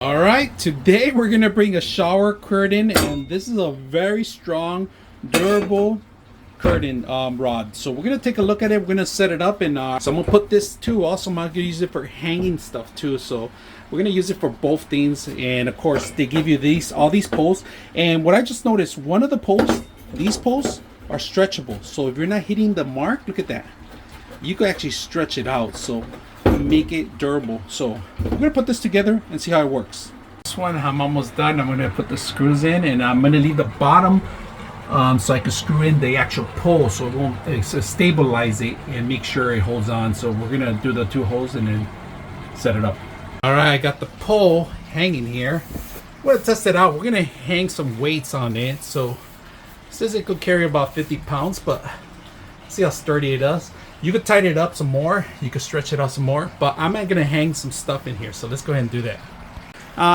All right, today we're gonna bring a shower curtain, and this is a very strong, durable curtain rod. So we're gonna take a look at it. We're gonna set it up, and so I'm gonna put this too. Also, I'm gonna use it for hanging stuff too. So we're gonna use it for both things. And of course, they give you all these poles. And what I just noticed, one of the poles, these poles are stretchable. So if you're not hitting the mark, look at that. You can actually stretch it out. So make it durable. So we're gonna put this together and see how it works. This one I'm almost done. I'm gonna put the screws in, and I'm gonna leave the bottom so I can screw in the actual pole so it won't stabilize it and make sure it holds on. So we're gonna do the two holes and then set it up. All right, I got the pole hanging here. We're gonna test it out. We're gonna hang some weights on it. So it says it could carry about 50 pounds, but see how sturdy it is. You could tighten it up some more. You could stretch it out some more, but I'm not gonna hang some stuff in here. So let's go ahead and do that.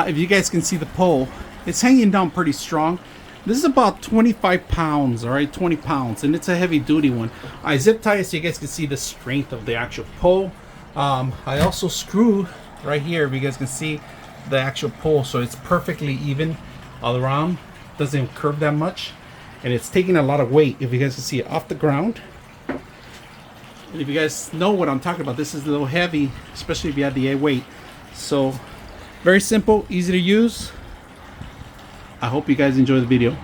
If you guys can see the pole, it's hanging down pretty strong. This is about 25 pounds, all right, 20 pounds, and it's a heavy duty one. I zip tie it so you guys can see the strength of the actual pole. I also screw right here, if you guys can see the actual pole, so it's perfectly even all around. Doesn't curve that much, and it's taking a lot of weight, if you guys can see it, off the ground. And if you guys know what I'm talking about, this is a little heavy, especially if you have the weight. So very simple, easy to use. I hope you guys enjoy the video.